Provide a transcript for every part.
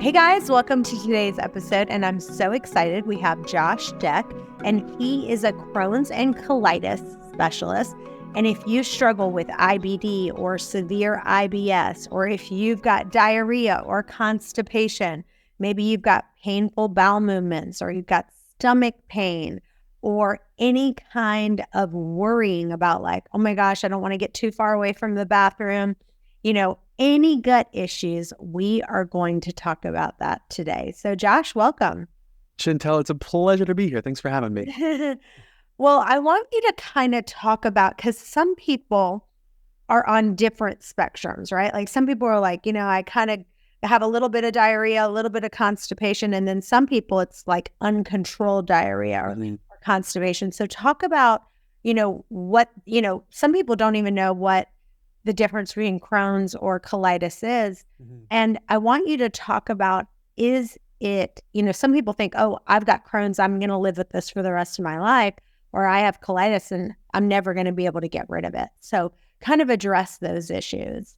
Hey guys, welcome to today's episode, and I'm so excited. We have Josh Dech, and he is a Crohn's and colitis specialist. And if you struggle with IBD or severe IBS, or if you've got diarrhea or constipation, maybe you've got painful bowel movements, or you've got stomach pain, or any kind of worrying about like, oh my gosh, I don't want to get too far away from the bathroom, any gut issues, we are going to talk about that today. So Josh, welcome. Chantel, it's a pleasure to be here. Thanks for having me. Well, I want you to kind of talk about, because some people are on different spectrums, right? Like some people are like, I kind of have a little bit of diarrhea, a little bit of constipation. And then some people, it's like uncontrolled diarrhea or constipation. So talk about, what, some people don't even know what the difference between Crohn's or colitis is. Mm-hmm. And I want you to talk about, is it, some people think, oh, I've got Crohn's, I'm going to live with this for the rest of my life, or I have colitis and I'm never going to be able to get rid of it. So kind of address those issues.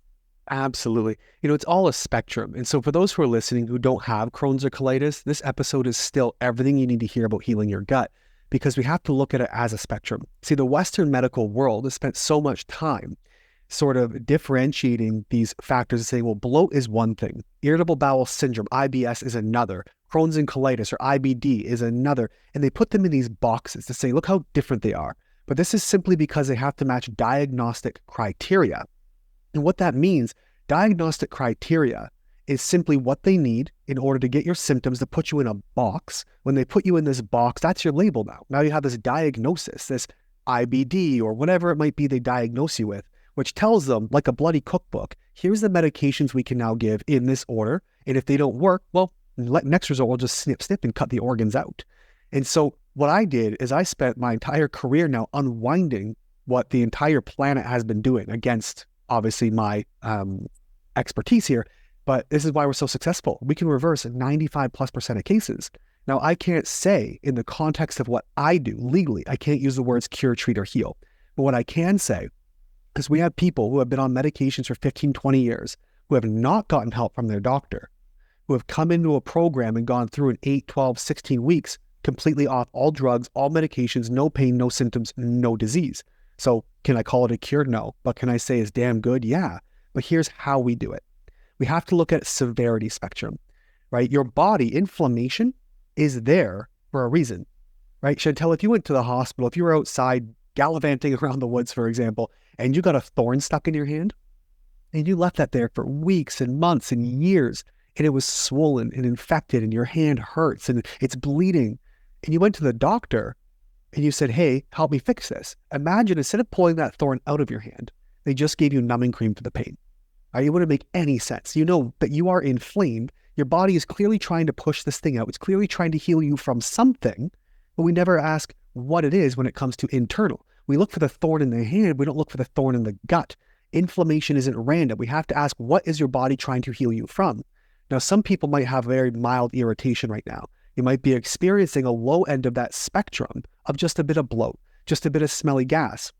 Absolutely. It's all a spectrum. And so for those who are listening who don't have Crohn's or colitis, this episode is still everything you need to hear about healing your gut, because we have to look at it as a spectrum. See, the Western medical world has spent so much time sort of differentiating these factors and saying, well, bloat is one thing, irritable bowel syndrome, IBS, is another, Crohn's and colitis or IBD is another, and they put them in these boxes to say, look how different they are. But this is simply because they have to match diagnostic criteria. And what that means, diagnostic criteria is simply what they need in order to get your symptoms to put you in a box. When they put you in this box, that's your label now. Now you have this diagnosis, this IBD or whatever it might be they diagnose you with, which tells them, like a bloody cookbook, here's the medications we can now give in this order. And if they don't work, well, next result, we'll just snip and cut the organs out. And so what I did is I spent my entire career now unwinding what the entire planet has been doing against, obviously, my expertise here. But this is why we're so successful. We can reverse 95+% of cases. Now, I can't say in the context of what I do legally, I can't use the words cure, treat, or heal. But what I can say, because we have people who have been on medications for 15, 20 years, who have not gotten help from their doctor, who have come into a program and gone through in 8, 12, 16 weeks, completely off all drugs, all medications, no pain, no symptoms, no disease. So can I call it a cure? No. But can I say it's damn good? Yeah. But here's how we do it. We have to look at severity spectrum, right? Your body, inflammation is there for a reason, right? Chantel, if you went to the hospital, if you were outside gallivanting around the woods, for example, and you got a thorn stuck in your hand, and you left that there for weeks and months and years, and it was swollen and infected, and your hand hurts and it's bleeding, and you went to the doctor and you said, hey, help me fix this. Imagine instead of pulling that thorn out of your hand, they just gave you numbing cream for the pain. Right? It wouldn't make any sense. You know that you are inflamed. Your body is clearly trying to push this thing out. It's clearly trying to heal you from something, but we never ask what it is when it comes to internal. We look for the thorn in the hand. We don't look for the thorn in the gut. Inflammation isn't random. We have to ask, what is your body trying to heal you from? Now, some people might have very mild irritation right now. You might be experiencing a low end of that spectrum of just a bit of bloat, just a bit of smelly gas.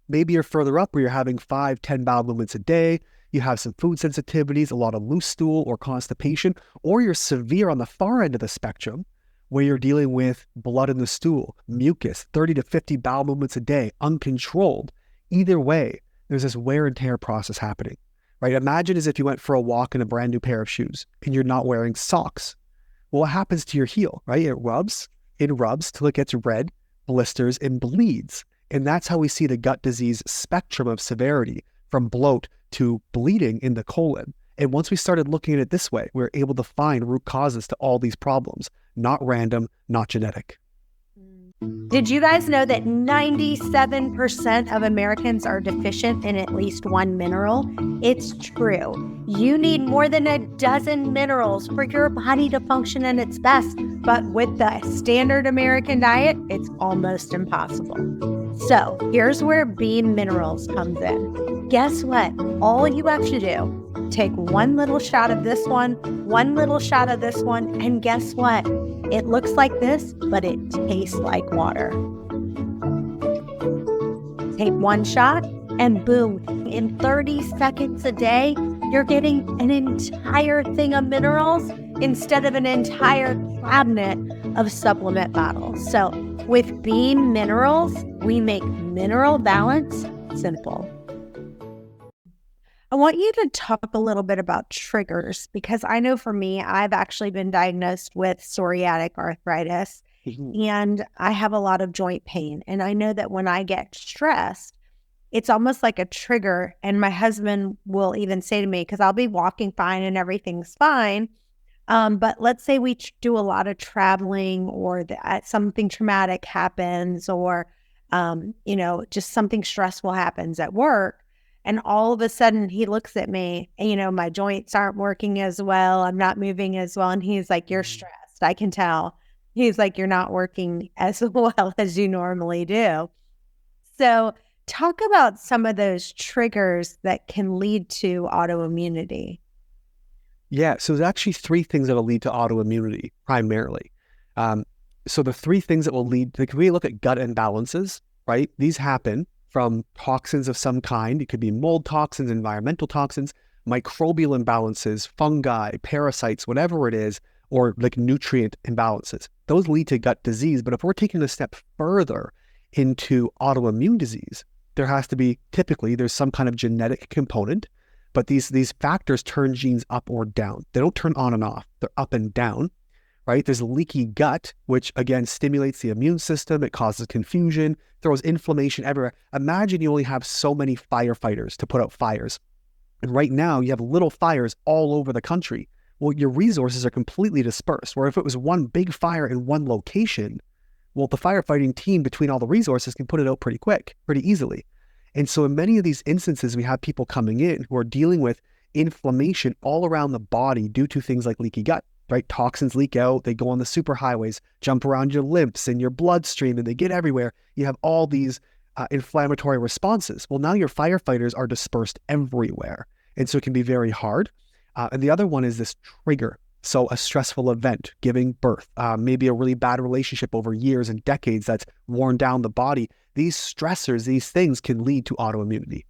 Maybe you're further up where you're having 5, 10 bowel movements a day. You have some food sensitivities, a lot of loose stool or constipation, or you're severe on the far end of the spectrum where you're dealing with blood in the stool, mucus, 30 to 50 bowel movements a day, uncontrolled. Either way, there's this wear and tear process happening, right? Imagine as if you went for a walk in a brand new pair of shoes and you're not wearing socks. Well, what happens to your heel, right? It rubs till it gets red, blisters, and bleeds. And that's how we see the gut disease spectrum of severity, from bloat to bleeding in the colon. And once we started looking at it this way, we were able to find root causes to all these problems, not random, not genetic. Did you guys know that 97% of Americans are deficient in at least one mineral? It's true. You need more than a dozen minerals for your body to function at its best. But with the standard American diet, it's almost impossible. So here's where B Minerals comes in. Guess what? All you have to do, take one little shot of this one little shot of this one, and guess what? It looks like this, but it tastes like water. Take one shot and boom, in 30 seconds a day, you're getting an entire thing of minerals instead of an entire cabinet of supplement bottles. So with Beam Minerals, we make mineral balance simple. I want you to talk a little bit about triggers, because I know for me, I've actually been diagnosed with psoriatic arthritis and I have a lot of joint pain. And I know that when I get stressed, it's almost like a trigger. And my husband will even say to me, because I'll be walking fine and everything's fine. But let's say we do a lot of traveling, or something traumatic happens, or, just something stressful happens at work. And all of a sudden he looks at me and, my joints aren't working as well. I'm not moving as well. And he's like, you're stressed. I can tell. He's like, you're not working as well as you normally do. So talk about some of those triggers that can lead to autoimmunity. Yeah, so there's actually three things that will lead to autoimmunity primarily. So the three things that will lead, like if we look at gut imbalances, right? These happen from toxins of some kind. It could be mold toxins, environmental toxins, microbial imbalances, fungi, parasites, whatever it is, or like nutrient imbalances. Those lead to gut disease. But if we're taking a step further into autoimmune disease, there has to be, typically, there's some kind of genetic component, but these factors turn genes up or down. They don't turn on and off. They're up and down, right? There's leaky gut, which again stimulates the immune system. It causes confusion, throws inflammation everywhere. Imagine you only have so many firefighters to put out fires. And right now you have little fires all over the country. Well, your resources are completely dispersed. Where if it was one big fire in one location, well, the firefighting team between all the resources can put it out pretty quick, pretty easily. And so in many of these instances, we have people coming in who are dealing with inflammation all around the body due to things like leaky gut, right? Toxins leak out, they go on the superhighways, jump around your lymphs and your bloodstream, and they get everywhere. You have all these inflammatory responses. Well, now your firefighters are dispersed everywhere. And so it can be very hard. And the other one is this trigger. So a stressful event, giving birth, maybe a really bad relationship over years and decades that's worn down the body. These stressors, these things can lead to autoimmunity.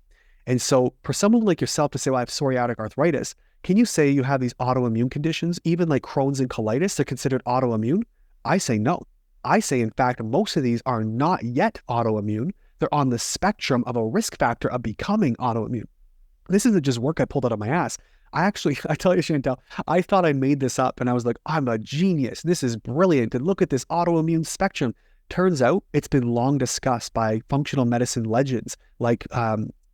And so for someone like yourself to say, well, I have psoriatic arthritis, can you say you have these autoimmune conditions, even like Crohn's and colitis, they're considered autoimmune? I say no. I say, in fact, most of these are not yet autoimmune. They're on the spectrum of a risk factor of becoming autoimmune. This isn't just work I pulled out of my ass. I tell you, Chantel, I thought I made this up and I was like, I'm a genius. This is brilliant. And look at this autoimmune spectrum. Turns out it's been long discussed by functional medicine legends like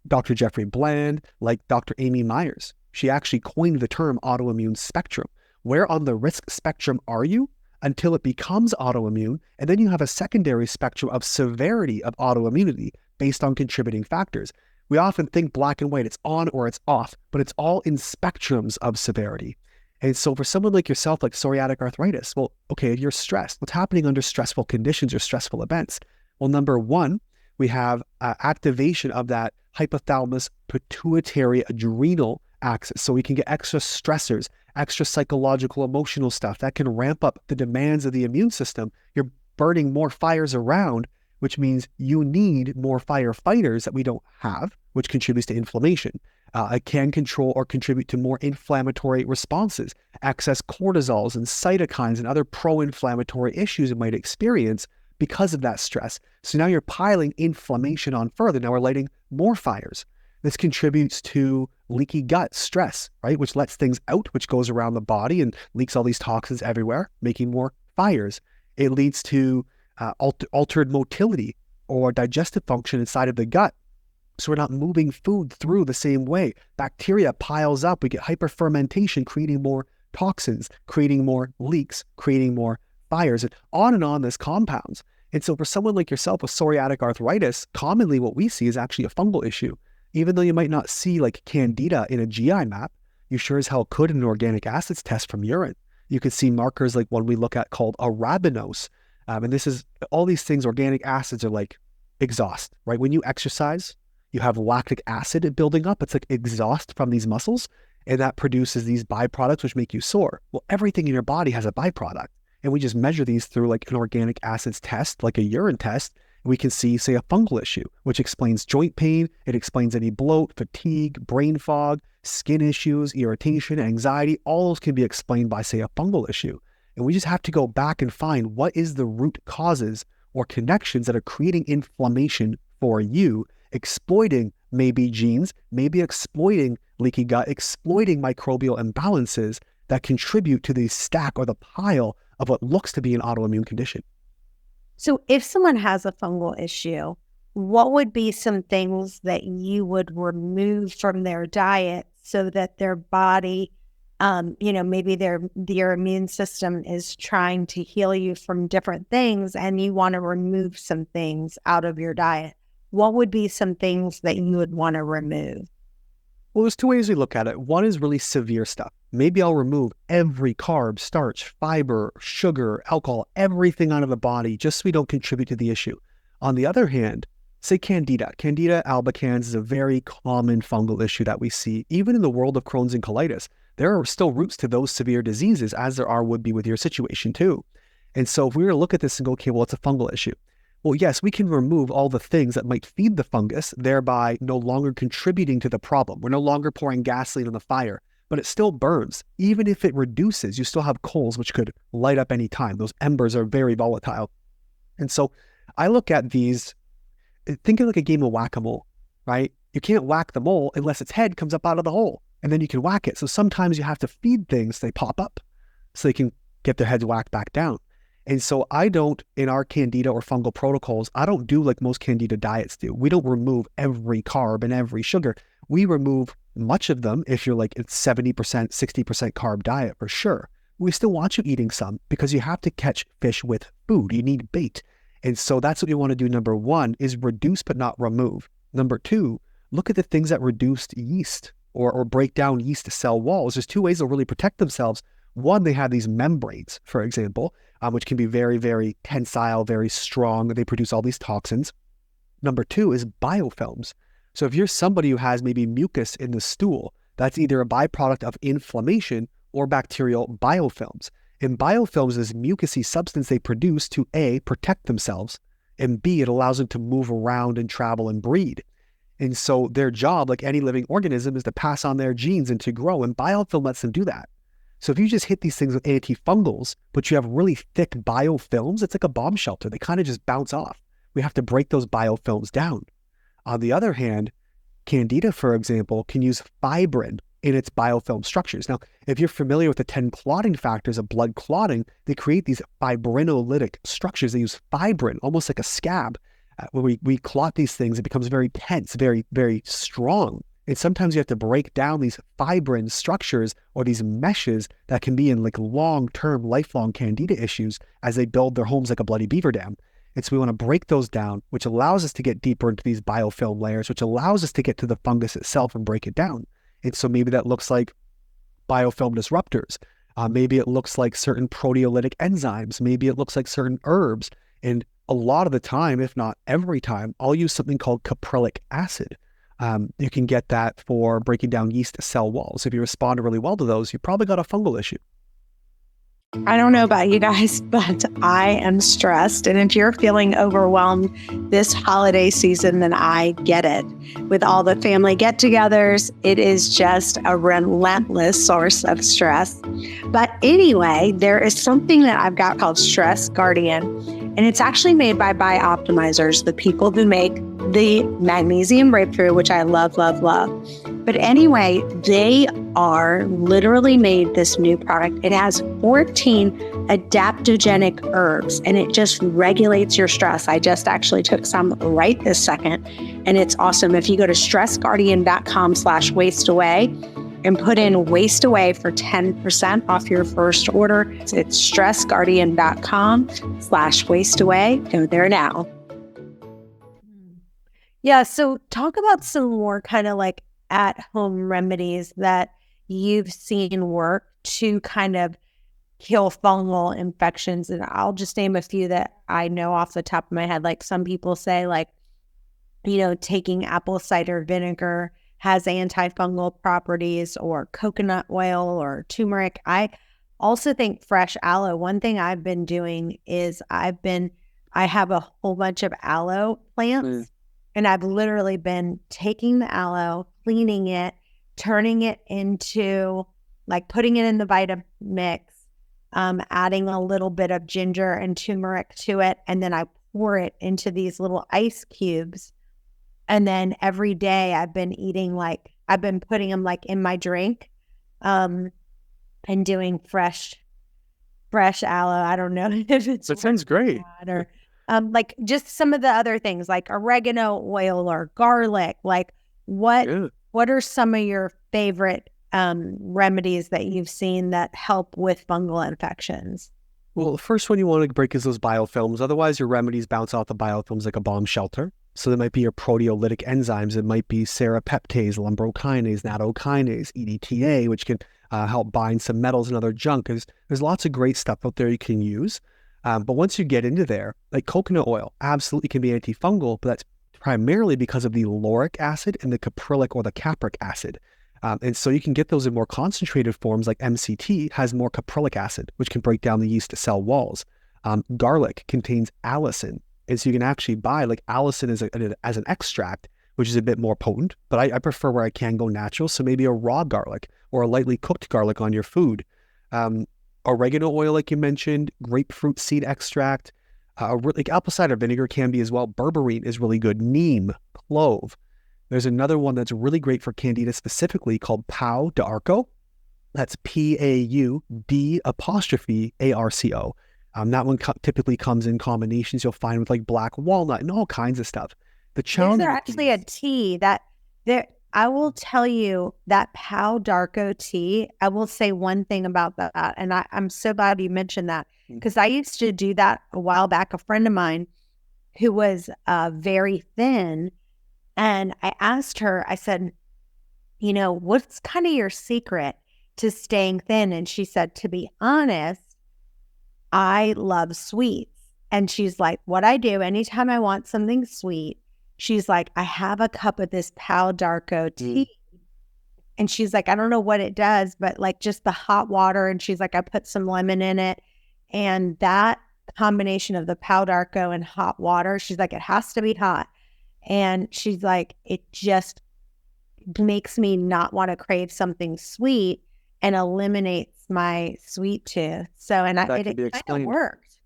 Dr. Jeffrey Bland, like Dr. Amy Myers. She actually coined the term autoimmune spectrum. Where on the risk spectrum are you until it becomes autoimmune? And then you have a secondary spectrum of severity of autoimmunity based on contributing factors. We often think black and white, it's on or it's off, but it's all in spectrums of severity. And so for someone like yourself, like psoriatic arthritis, well, okay, you're stressed. What's happening under stressful conditions or stressful events? Well, number one, we have activation of that hypothalamus pituitary adrenal axis. So we can get extra stressors, extra psychological, emotional stuff that can ramp up the demands of the immune system. You're burning more fires around, which means you need more firefighters that we don't have, which contributes to inflammation. It can control or contribute to more inflammatory responses, excess cortisols and cytokines and other pro-inflammatory issues you might experience because of that stress. So now you're piling inflammation on further. Now we're lighting more fires. This contributes to leaky gut stress, right? Which lets things out, which goes around the body and leaks all these toxins everywhere, making more fires. It leads to altered motility or digestive function inside of the gut. So we're not moving food through the same way. Bacteria piles up. We get hyperfermentation, creating more toxins, creating more leaks, creating more fires, and on this compounds. And so for someone like yourself with psoriatic arthritis, commonly what we see is actually a fungal issue. Even though you might not see like candida in a GI map, you sure as hell could in an organic acids test from urine. You could see markers like one we look at called arabinose. And this is, all these things, organic acids are like exhaust, right? When you exercise, you have lactic acid building up. It's like exhaust from these muscles, and that produces these byproducts which make you sore. Well, everything in your body has a byproduct, and we just measure these through like an organic acids test, like a urine test, We can see, say, a fungal issue, which explains joint pain. It explains any bloat, fatigue, brain fog, skin issues, irritation, anxiety. All those can be explained by, say, a fungal issue. And we just have to go back and find what is the root causes or connections that are creating inflammation for you, exploiting maybe genes, maybe exploiting leaky gut, exploiting microbial imbalances that contribute to the stack or the pile of what looks to be an autoimmune condition. So if someone has a fungal issue, what would be some things that you would remove from their diet so that their body, maybe their immune system is trying to heal you from different things and you want to remove some things out of your diet? What would be some things that you would want to remove? Well, there's two ways we look at it. One is really severe stuff. Maybe I'll remove every carb, starch, fiber, sugar, alcohol, everything out of the body just so we don't contribute to the issue. On the other hand, say Candida. Candida albicans is a very common fungal issue that we see. Even in the world of Crohn's and colitis, there are still roots to those severe diseases, as there would be with your situation too. And so if we were to look at this and go, okay, well, it's a fungal issue. Well, yes, we can remove all the things that might feed the fungus, thereby no longer contributing to the problem. We're no longer pouring gasoline on the fire, but it still burns. Even if it reduces, you still have coals, which could light up any time. Those embers are very volatile. And so I look at these, think of like a game of whack-a-mole, right? You can't whack the mole unless its head comes up out of the hole, and then you can whack it. So sometimes you have to feed things, they pop up, so they can get their heads whacked back down. And so I don't, in our Candida or fungal protocols, I don't do like most Candida diets do. We don't remove every carb and every sugar. We remove much of them if you're like it's 70%, 60% carb diet for sure. We still want you eating some because you have to catch fish with food. You need bait. And so that's what we want to do. Number one is reduce but not remove. Number two, look at the things that reduce yeast or break down yeast cell walls. There's two ways they'll really protect themselves. One, they have these membranes, for example, which can be very, very tensile, very strong. They produce all these toxins. Number two is biofilms. So if you're somebody who has maybe mucus in the stool, that's either a byproduct of inflammation or bacterial biofilms. And biofilms is mucousy substance they produce to A, protect themselves, and B, it allows them to move around and travel and breed. And so their job, like any living organism, is to pass on their genes and to grow, and biofilm lets them do that. So if you just hit these things with antifungals, but you have really thick biofilms, it's like a bomb shelter. They kind of just bounce off. We have to break those biofilms down. On the other hand, Candida, for example, can use fibrin in its biofilm structures. Now, if you're familiar with the 10 clotting factors of blood clotting, they create these fibrinolytic structures. They use fibrin, almost like a scab. When we clot these things, it becomes very tense, very, very strong. And sometimes you have to break down these fibrin structures or these meshes that can be in like long-term, lifelong Candida issues as they build their homes like a bloody beaver dam. And so we want to break those down, which allows us to get deeper into these biofilm layers, which allows us to get to the fungus itself and break it down. And so maybe that looks like biofilm disruptors. Maybe it looks like certain proteolytic enzymes. Maybe it looks like certain herbs. And a lot of the time, if not every time, I'll use something called caprylic acid. You can get that for breaking down yeast cell walls. If you respond really well to those, you probably got a fungal issue. I don't know about you guys, but I am stressed. And if you're feeling overwhelmed this holiday season, then I get it. With all the family get-togethers, it is just a relentless source of stress. But anyway, there is something that I've got called Stress Guardian, and it's actually made by Bioptimizers, the people who make the magnesium breakthrough, which I love, love, love. But anyway, they are literally made this new product. It has 14 adaptogenic herbs, and it just regulates your stress. I just actually took some right this second, and it's awesome. If you go to stressguardian.com/wasteaway and put in waste away for 10% off your first order, it's stressguardian.com/wasteaway. Go there now. Yeah. So talk about some more kind of like at-home remedies that you've seen work to kind of kill fungal infections. And I'll just name a few that I know off the top of my head. Like some people say like, taking apple cider vinegar has antifungal properties, or coconut oil or turmeric. I also think fresh aloe. One thing I've been doing is I've been I have a whole bunch of aloe plants, and I've literally been taking the aloe, cleaning it, turning it into, like, putting it in the Vitamix, adding a little bit of ginger and turmeric to it, and then I pour it into these little ice cubes. And then every day I've been putting them like in my drink, and doing fresh aloe. I don't know if it's That sounds great. or like just some of the other things like oregano oil or garlic. Like what are some of your favorite remedies that you've seen that help with fungal infections? Well, the first one you want to break is those biofilms. Otherwise, your remedies bounce off the biofilms like a bomb shelter. So there might be your proteolytic enzymes. It might be serrapeptase, lumbrokinase, nattokinase, EDTA, which can help bind some metals and other junk. There's lots of great stuff out there you can use. But once you get into there, like coconut oil, absolutely can be antifungal, but that's primarily because of the lauric acid and the caprylic or the capric acid. And so you can get those in more concentrated forms, like MCT has more caprylic acid, which can break down the yeast cell walls. Garlic contains allicin. And so you can actually buy like allicin as an extract, which is a bit more potent, but I prefer where I can go natural. So maybe a raw garlic or a lightly cooked garlic on your food. Oregano oil, like you mentioned, grapefruit seed extract, like apple cider vinegar can be as well. Berberine is really good. Neem, clove. There's another one that's really great for candida specifically called Pau d'Arco. That's PAUD''ARCO. That one typically comes in combinations you'll find with like black walnut and all kinds of stuff. The challenge. There's actually a tea that I will tell you that Pau d'Arco tea. I will say one thing about that, and I'm so glad you mentioned that because I used to do that a while back. A friend of mine who was very thin, and I asked her. I said, what's kind of your secret to staying thin? And she said, to be honest, I love sweets. And she's like, what I do anytime I want something sweet, she's like, I have a cup of this Pau d'Arco tea. And she's like, I don't know what it does, but like just the hot water. And she's like, I put some lemon in it. And that combination of the Pau d'Arco and hot water, she's like, it has to be hot. And she's like, it just makes me not want to crave something sweet and eliminates my sweet tooth. So, and it kind of worked.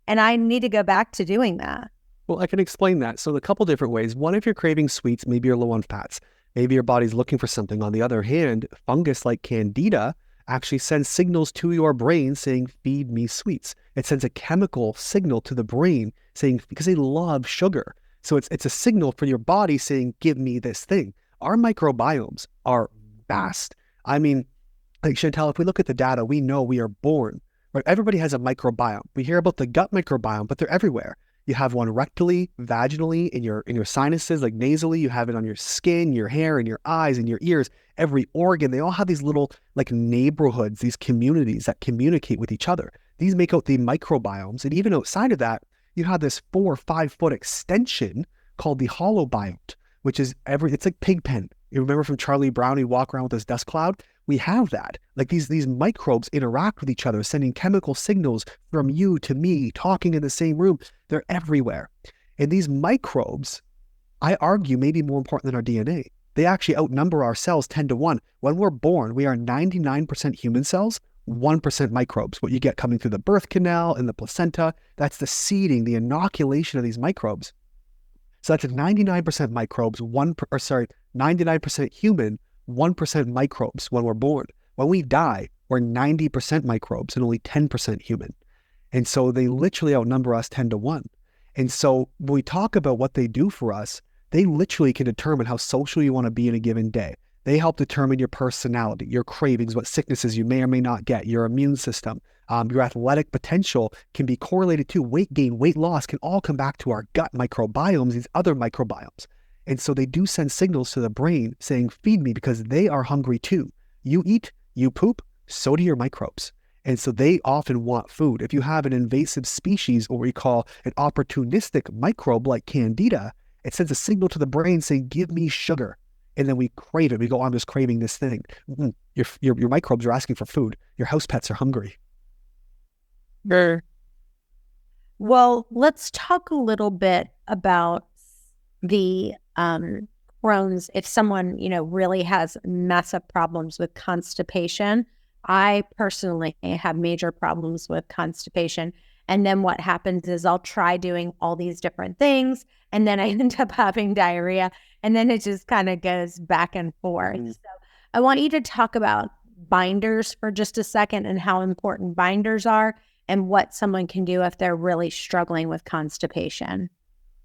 And I need to go back to doing that. Well, I can explain that. So a couple different ways. One, if you're craving sweets, maybe you're low on fats. Maybe your body's looking for something. On the other hand, fungus like candida actually sends signals to your brain saying, feed me sweets. It sends a chemical signal to the brain saying, because they love sugar. So it's a signal for your body saying, give me this thing. Our microbiomes are vast. I mean, like Chantel, if we look at the data, we know we are born, right? Everybody has a microbiome. We hear about the gut microbiome, but they're everywhere. You have one rectally, vaginally, in your sinuses, like nasally. You have it on your skin, your hair, and your eyes, and your ears. Every organ, they all have these little like neighborhoods, these communities that communicate with each other. These make out the microbiomes. And even outside of that, you have this 4 or 5 foot extension called the holobiome, which is it's like Pigpen. You remember from Charlie Brown, he walk around with his dust cloud? We have that. Like these microbes interact with each other, sending chemical signals from you to me, talking in the same room. They're everywhere. And these microbes, I argue, may be more important than our DNA. They actually outnumber our cells 10 to 1. When we're born, we are 99% human cells, 1% microbes. What you get coming through the birth canal and the placenta, that's the seeding, the inoculation of these microbes. So that's 99% microbes, 99% human, 1% microbes when we're born. When we die, we're 90% microbes and only 10% human. And so they literally outnumber us 10 to 1. And so when we talk about what they do for us, they literally can determine how social you want to be in a given day. They help determine your personality, your cravings, what sicknesses you may or may not get, your immune system, your athletic potential can be correlated to weight gain, weight loss, can all come back to our gut microbiomes, these other microbiomes. And so they do send signals to the brain saying, feed me, because they are hungry too. You eat, you poop, so do your microbes. And so they often want food. If you have an invasive species, or what we call an opportunistic microbe like candida, it sends a signal to the brain saying, give me sugar. And then we crave it. We go, I'm just craving this thing. Your microbes are asking for food. Your house pets are hungry. Well, let's talk a little bit about the Crohn's. If someone, really has massive problems with constipation, I personally have major problems with constipation. And then what happens is I'll try doing all these different things, and then I end up having diarrhea, and then it just kind of goes back and forth. So I want you to talk about binders for just a second and how important binders are and what someone can do if they're really struggling with constipation.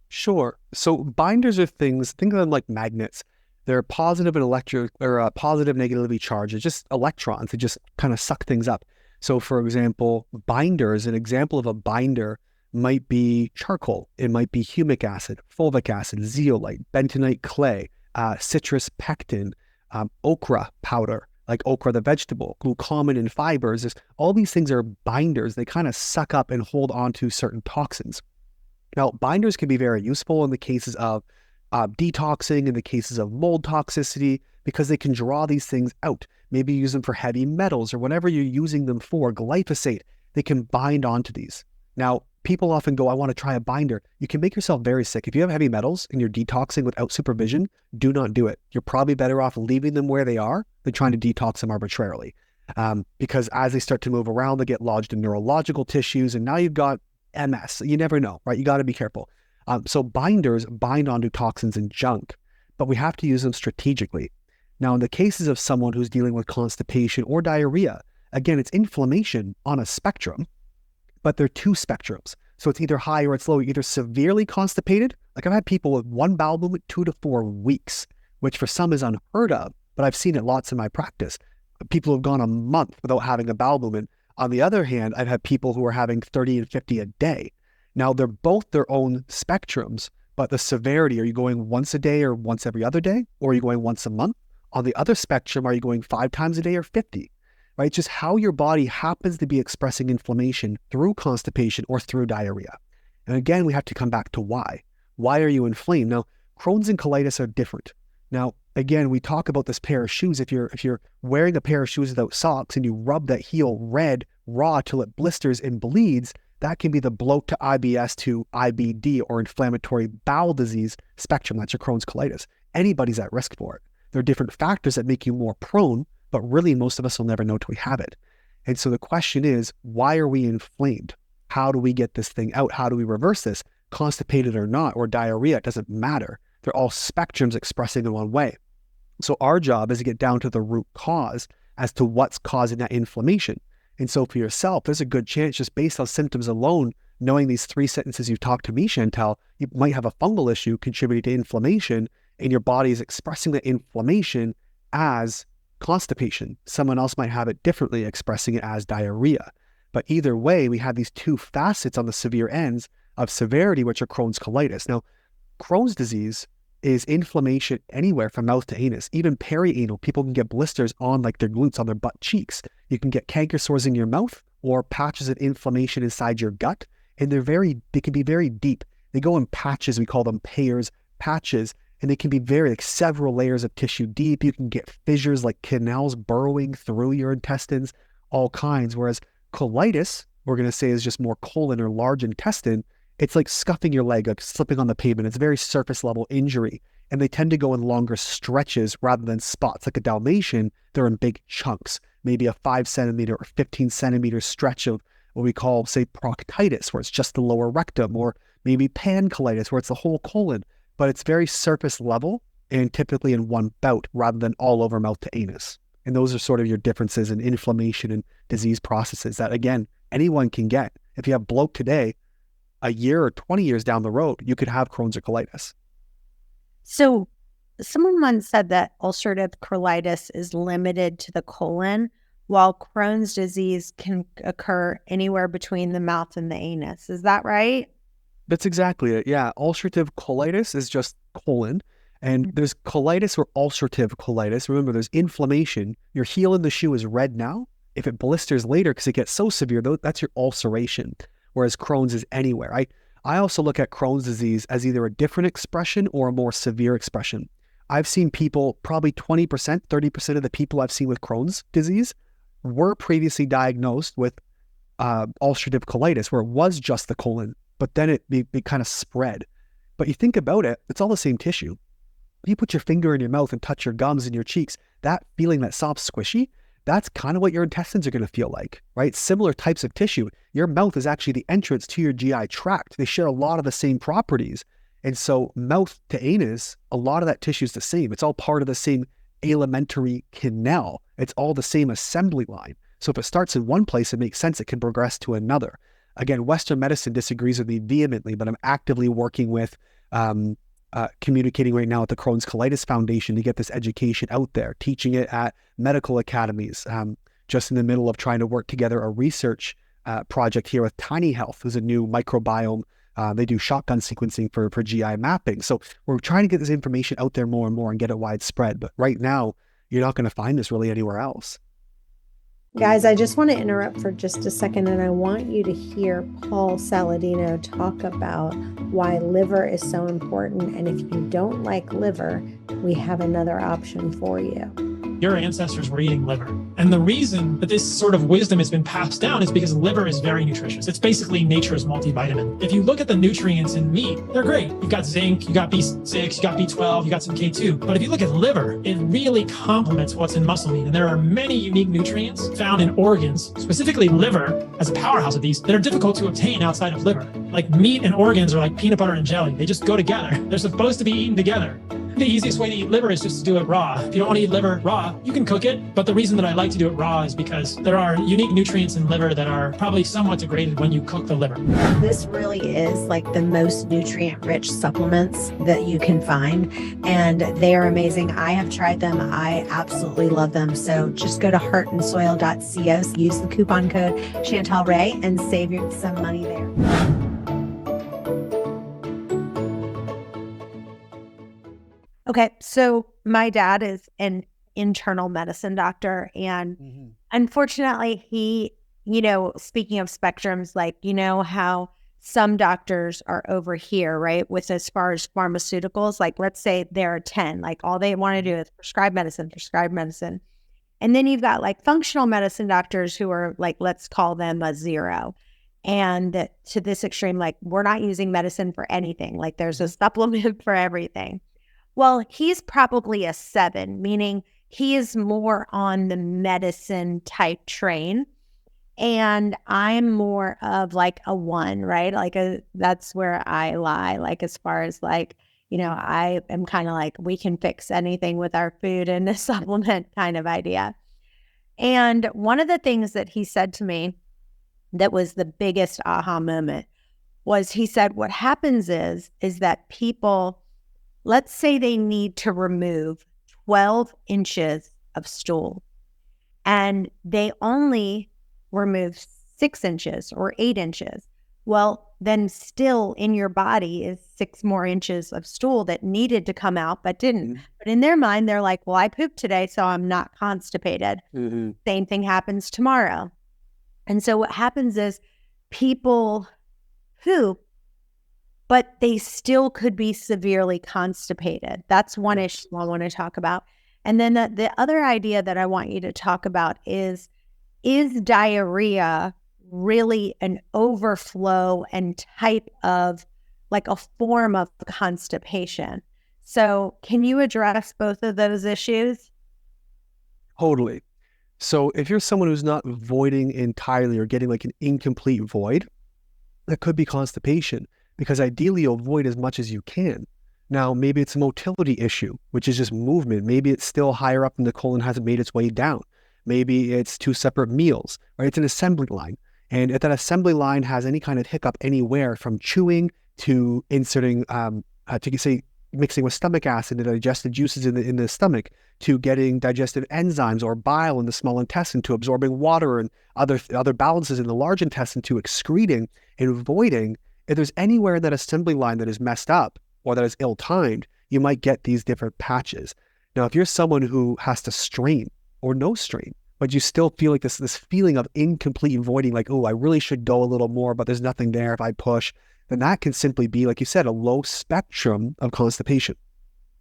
Sure. So binders are things, think of them like magnets. They're positive and electric or positive negatively charged. It's just electrons. They just kind of suck things up. So for example, binders, an example of a binder might be charcoal. It might be humic acid, fulvic acid, zeolite, bentonite clay, citrus pectin, okra powder, like okra the vegetable, glucosamine and fibers. All these things are binders. They kind of suck up and hold on to certain toxins. Now, binders can be very useful in the cases of detoxing, in the cases of mold toxicity, because they can draw these things out. Maybe use them for heavy metals or whatever you're using them for, glyphosate, they can bind onto these. Now, people often go, I want to try a binder. You can make yourself very sick. If you have heavy metals and you're detoxing without supervision, do not do it. You're probably better off leaving them where they are than trying to detox them arbitrarily. Because as they start to move around, they get lodged in neurological tissues, and now you've got MS. You never know, right? You got to be careful. So binders bind onto toxins and junk, but we have to use them strategically. Now, in the cases of someone who's dealing with constipation or diarrhea, again, it's inflammation on a spectrum, but they're two spectrums. So it's either high or it's low. You're either severely constipated, like I've had people with one bowel movement 2 to 4 weeks, which for some is unheard of, but I've seen it lots in my practice. People have gone a month without having a bowel movement. On the other hand, I've had people who are having 30 and 50 a day. Now, they're both their own spectrums, but the severity, are you going once a day or once every other day? Or are you going once a month? On the other spectrum, are you going 5 times a day or 50? Right? Just how your body happens to be expressing inflammation through constipation or through diarrhea. And again, we have to come back to why. Why are you inflamed? Now, Crohn's and colitis are different. Now, again, we talk about this pair of shoes. If you're wearing a pair of shoes without socks and you rub that heel red raw till it blisters and bleeds, that can be the bloat to IBS to IBD or inflammatory bowel disease spectrum. That's your Crohn's colitis. Anybody's at risk for it. There are different factors that make you more prone, but really most of us will never know till we have it. And so the question is, why are we inflamed? How do we get this thing out? How do we reverse this? Constipated or not, or diarrhea, it doesn't matter. They're all spectrums expressing in one way. So our job is to get down to the root cause as to what's causing that inflammation. And so for yourself, there's a good chance just based on symptoms alone, knowing these 3 sentences you've talked to me, Chantel, you might have a fungal issue contributing to inflammation, and your body is expressing the inflammation as constipation. Someone else might have it differently, expressing it as diarrhea. But either way, we have these 2 facets on the severe ends of severity, which are Crohn's colitis. Now, Crohn's disease is inflammation anywhere from mouth to anus. Even perianal, people can get blisters on like their glutes, on their butt cheeks. You can get canker sores in your mouth or patches of inflammation inside your gut. And they can be very deep. They go in patches, we call them pairs, patches, and they can be like several layers of tissue deep. You can get fissures like canals burrowing through your intestines, all kinds. Whereas colitis, we're going to say, is just more colon or large intestine. It's like scuffing your leg, like slipping on the pavement. It's a very surface level injury. And they tend to go in longer stretches rather than spots. Like a Dalmatian, they're in big chunks, maybe a 5 centimeter or 15 centimeter stretch of what we call, say, proctitis, where it's just the lower rectum, or maybe pancolitis, where it's the whole colon. But it's very surface level and typically in one bout rather than all over mouth to anus. And those are sort of your differences in inflammation and disease processes that, again, anyone can get. If you have bloat today, a year or 20 years down the road, you could have Crohn's or colitis. So someone once said that ulcerative colitis is limited to the colon, while Crohn's disease can occur anywhere between the mouth and the anus. Is that right? That's exactly it. Yeah. Ulcerative colitis is just colon. And there's colitis or ulcerative colitis. Remember, there's inflammation. Your heel in the shoe is red now. If it blisters later because it gets so severe, that's your ulceration. Whereas Crohn's is anywhere. I also look at Crohn's disease as either a different expression or a more severe expression. I've seen people, probably 20%, 30% of the people I've seen with Crohn's disease were previously diagnosed with ulcerative colitis, where it was just the colon. but then it kind of spread. But you think about it, it's all the same tissue. You put your finger in your mouth and touch your gums and your cheeks, that feeling, that soft squishy, that's kind of what your intestines are going to feel like, right? Similar types of tissue. Your mouth is actually the entrance to your GI tract. They share a lot of the same properties. And so mouth to anus, a lot of that tissue is the same. It's all part of the same alimentary canal. It's all the same assembly line. So if it starts in one place, it makes sense it can progress to another. Again, Western medicine disagrees with me vehemently, but I'm actively working with communicating right now with the Crohn's Colitis Foundation to get this education out there, teaching it at medical academies, just in the middle of trying to work together a research project here with Tiny Health, who's a new microbiome. They do shotgun sequencing for GI mapping. So we're trying to get this information out there more and more and get it widespread. But right now, you're not going to find this really anywhere else. Guys, I just want to interrupt for just a second, and I want you to hear Paul Saladino talk about why liver is so important. And if you don't like liver, we have another option for you. Your ancestors were eating liver. And the reason that this sort of wisdom has been passed down is because liver is very nutritious. It's basically nature's multivitamin. If you look at the nutrients in meat, they're great. You've got zinc, you got B6, you got B12, you got some K2. But if you look at liver, it really complements what's in muscle meat. And there are many unique nutrients found in organs, specifically liver as a powerhouse of these, that are difficult to obtain outside of liver. Like meat and organs are like peanut butter and jelly. They just go together. They're supposed to be eaten together. The easiest way to eat liver is just to do it raw. If you don't want to eat liver raw, you can cook it. But the reason that I like to do it raw is because there are unique nutrients in liver that are probably somewhat degraded when you cook the liver. This really is like the most nutrient-rich supplements that you can find, and they are amazing. I have tried them. I absolutely love them. So just go to heartandsoil.co, use the coupon code Chantel Ray, and save you some money there. Okay, so my dad is an internal medicine doctor, and unfortunately he, speaking of spectrums, like, how some doctors are over here, right, with as far as pharmaceuticals, like let's say there are 10, like all they want to do is prescribe medicine. And then you've got like functional medicine doctors who are like, let's call them a 0. And to this extreme, like we're not using medicine for anything. Like there's a supplement for everything. Well, he's probably a 7, meaning he is more on the medicine type train. And I'm more of like a 1, right? Like that's where I lie. Like as far as like, I am kind of like, we can fix anything with our food and a supplement kind of idea. And one of the things that he said to me that was the biggest aha moment was he said, what happens is that people, let's say they need to remove 12 inches of stool and they only remove 6 inches or 8 inches. Well, then still in your body is 6 more inches of stool that needed to come out but didn't. But in their mind, they're like, well, I pooped today, so I'm not constipated. Same thing happens tomorrow. And so what happens is people poop, but they still could be severely constipated. That's one issue I want to talk about. And then the other idea that I want you to talk about is diarrhea really an overflow and type of like a form of constipation? So can you address both of those issues? Totally. So if you're someone who's not voiding entirely or getting like an incomplete void, that could be constipation, because ideally you'll void as much as you can. Now, maybe it's a motility issue, which is just movement. Maybe it's still higher up in the colon, hasn't made its way down. Maybe it's 2 separate meals, right? It's an assembly line. And if that assembly line has any kind of hiccup anywhere from chewing to inserting, mixing with stomach acid and digestive juices in the stomach, to getting digestive enzymes or bile in the small intestine, to absorbing water and other balances in the large intestine, to excreting and voiding, if there's anywhere in that assembly line that is messed up or that is ill-timed, you might get these different patches. Now, if you're someone who has to strain or no strain, but you still feel like this feeling of incomplete voiding, like, oh, I really should go a little more, but there's nothing there if I push, then that can simply be, like you said, a low spectrum of constipation.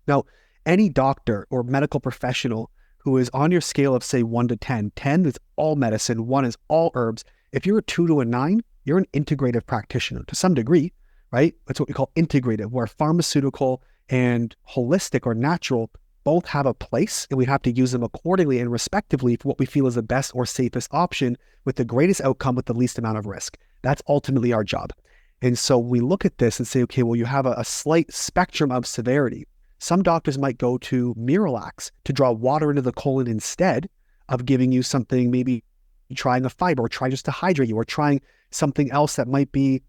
Now, any doctor or medical professional who is on your scale of, say, 1 to 10, 10 is all medicine, 1 is all herbs. If you're a 2 to a 9, you're an integrative practitioner to some degree, right? That's what we call integrative, where pharmaceutical and holistic or natural both have a place, and we have to use them accordingly and respectively for what we feel is the best or safest option with the greatest outcome with the least amount of risk. That's ultimately our job. And so we look at this and say, okay, well, you have a slight spectrum of severity. Some doctors might go to Miralax to draw water into the colon instead of giving you something, maybe trying a fiber or trying just to hydrate you or trying something else that might be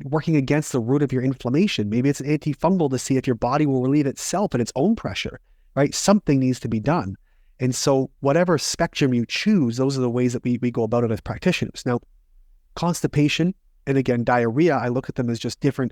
working against the root of your inflammation. Maybe it's an antifungal to see if your body will relieve itself at its own pressure, right? Something needs to be done. And so whatever spectrum you choose, those are the ways that we go about it as practitioners. Now, constipation and again, diarrhea, I look at them as just different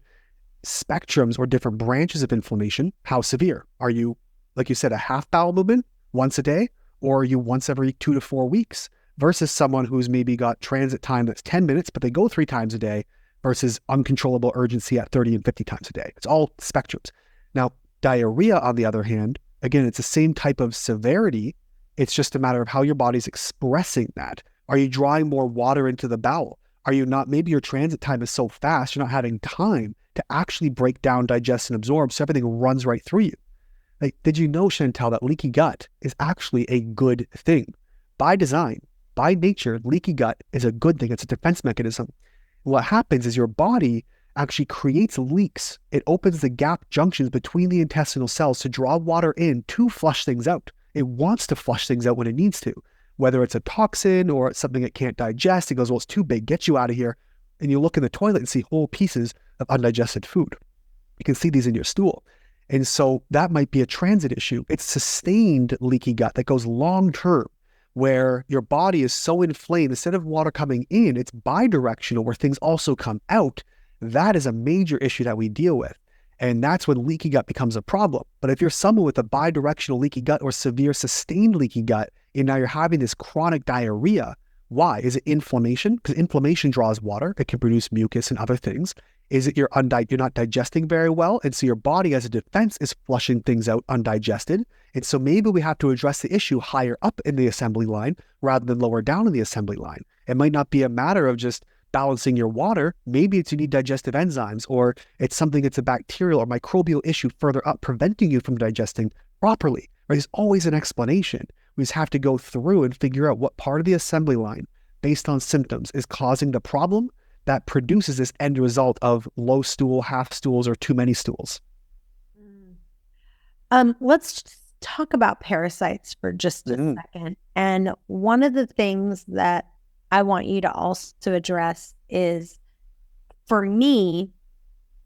spectrums or different branches of inflammation. How severe? Are you, like you said, a half bowel movement once a day, or are you once every 2 to 4 weeks versus someone who's maybe got transit time that's 10 minutes, but they go 3 times a day versus uncontrollable urgency at 30 and 50 times a day. It's all spectrums. Now, diarrhea, on the other hand, again, it's the same type of severity. It's just a matter of how your body's expressing that. Are you drawing more water into the bowel? Are you not, maybe your transit time is so fast, you're not having time to actually break down, digest, and absorb, so everything runs right through you. Like, did you know, Chantel, that leaky gut is actually a good thing? By design, by nature, leaky gut is a good thing. It's a defense mechanism. What happens is your body actually creates leaks. It opens the gap junctions between the intestinal cells to draw water in to flush things out. It wants to flush things out when it needs to, whether it's a toxin or it's something it can't digest. It goes, well, it's too big, get you out of here. And you look in the toilet and see whole pieces of undigested food. You can see these in your stool. And so that might be a transit issue. It's sustained leaky gut that goes long-term, where your body is so inflamed, instead of water coming in, it's bidirectional, where things also come out. That is a major issue that we deal with. And that's when leaky gut becomes a problem. But if you're someone with a bidirectional leaky gut or severe sustained leaky gut, and now you're having this chronic diarrhea, why? Is it inflammation? Because inflammation draws water. It can produce mucus and other things. Is it you're not digesting very well? And so your body as a defense is flushing things out undigested. And so maybe we have to address the issue higher up in the assembly line rather than lower down in the assembly line. It might not be a matter of just balancing your water. Maybe it's you need digestive enzymes, or it's something that's a bacterial or microbial issue further up preventing you from digesting properly. Right? There's always an explanation. We just have to go through and figure out what part of the assembly line, based on symptoms, is causing the problem that produces this end result of low stool, half stools, or too many stools. Let's talk about parasites for just a second. And one of the things that I want you to also address is, for me,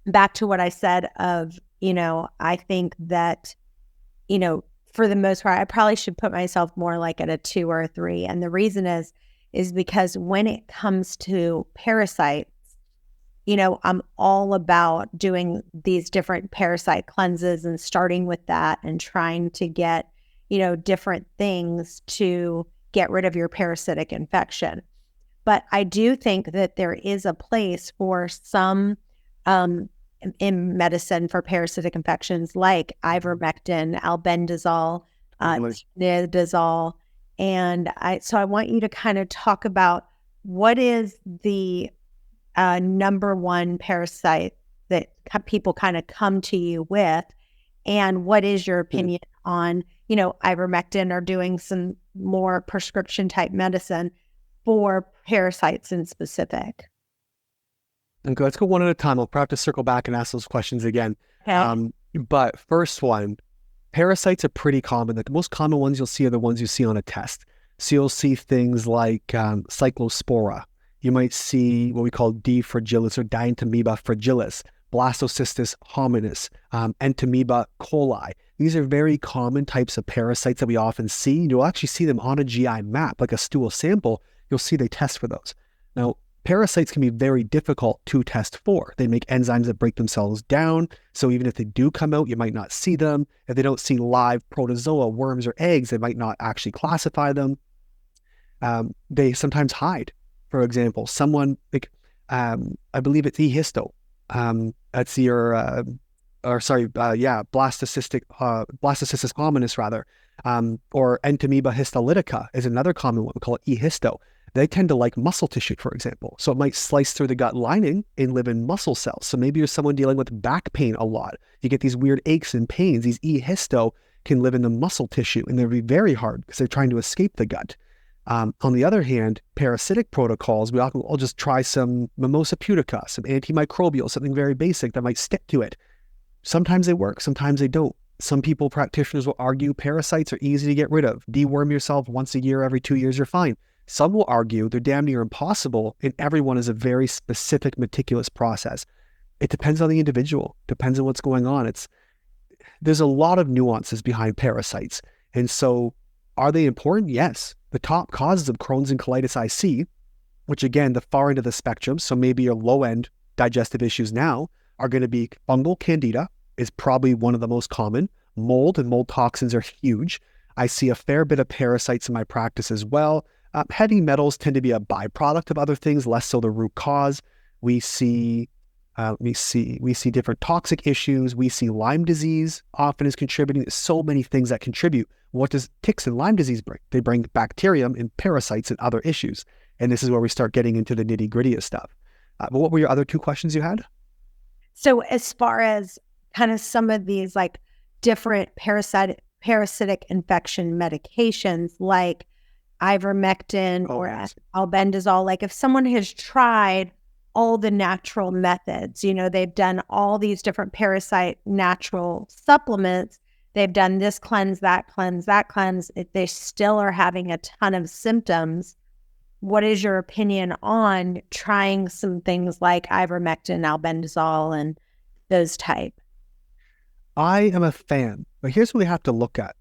back to what I said of, I think that, for the most part, I probably should put myself more like at a 2 or a 3. And the reason is because when it comes to parasites, I'm all about doing these different parasite cleanses and starting with that and trying to get, different things to get rid of your parasitic infection. But I do think that there is a place for some in medicine for parasitic infections like ivermectin, albendazole, tinidazole. And so I want you to kind of talk about what is the number one parasite that people kind of come to you with, and what is your opinion on, ivermectin or doing some more prescription type medicine for parasites in specific? Okay, let's go one at a time. I'll probably have to circle back and ask those questions again. Okay. But first one, parasites are pretty common. The most common ones you'll see are the ones you see on a test. So you'll see things like cyclospora. You might see what we call D. fragilis or Dientamoeba fragilis, Blastocystis hominis, Entamoeba coli. These are very common types of parasites that we often see. You'll actually see them on a GI map, like a stool sample. You'll see they test for those. Now, parasites can be very difficult to test for. They make enzymes that break themselves down. So even if they do come out, you might not see them. If they don't see live protozoa, worms, or eggs, they might not actually classify them. They sometimes hide. For example, someone like, I believe it's E-histo. That's your, Blastocystis hominis rather, or Entamoeba histolytica is another common one. We call it E-histo. They tend to like muscle tissue, for example. So it might slice through the gut lining and live in muscle cells. So maybe you're someone dealing with back pain a lot. You get these weird aches and pains. These E-histo can live in the muscle tissue, and they'll be very hard because they're trying to escape the gut. On the other hand, parasitic protocols, I'll just try some Mimosa pudica, some antimicrobial, something very basic that might stick to it. Sometimes they work, sometimes they don't. Some people, practitioners, will argue parasites are easy to get rid of. Deworm yourself once a year, every 2 years, you're fine. Some will argue they're damn near impossible, and everyone is a very specific, meticulous process. It depends on the individual, depends on what's going on. There's a lot of nuances behind parasites. And so are they important? Yes. The top causes of Crohn's and colitis I see, which again, the far end of the spectrum, so maybe your low end digestive issues now, are going to be fungal candida is probably one of the most common. Mold and mold toxins are huge. I see a fair bit of parasites in my practice as well. Heavy metals tend to be a byproduct of other things, less so the root cause. We see different toxic issues. We see Lyme disease often is contributing. There's so many things that contribute. What does ticks and Lyme disease bring? They bring bacterium and parasites and other issues. And this is where we start getting into the nitty gritty of stuff. But what were your other two questions you had? So as far as kind of some of these like different parasitic infection medications like ivermectin or albendazole, like if someone has tried all the natural methods, they've done all these different parasite natural supplements, they've done this cleanse, that cleanse, that cleanse, if they still are having a ton of symptoms, what is your opinion on trying some things like ivermectin, albendazole, and those type? I am a fan, but here's what we have to look at.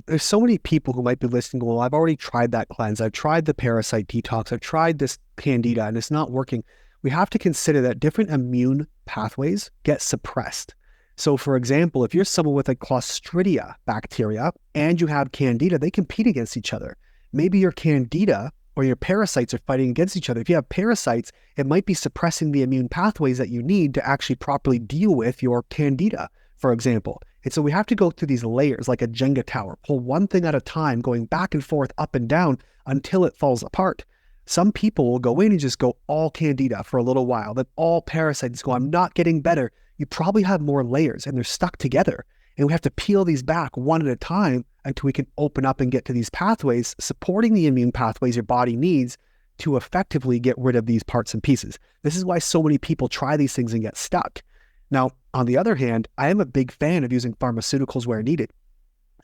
There's so many people who might be listening going, well, I've already tried that cleanse. I've tried the parasite detox. I've tried this candida and it's not working. We have to consider that different immune pathways get suppressed. So for example, if you're someone with a Clostridia bacteria and you have candida, they compete against each other. Maybe your candida or your parasites are fighting against each other. If you have parasites, it might be suppressing the immune pathways that you need to actually properly deal with your candida, for example. And so we have to go through these layers like a Jenga tower, pull one thing at a time, going back and forth, up and down until it falls apart. Some people will go in and just go all candida for a little while, then all parasites go, I'm not getting better. You probably have more layers and they're stuck together. And we have to peel these back one at a time until we can open up and get to these pathways, supporting the immune pathways your body needs to effectively get rid of these parts and pieces. This is why so many people try these things and get stuck. Now, on the other hand, I am a big fan of using pharmaceuticals where needed.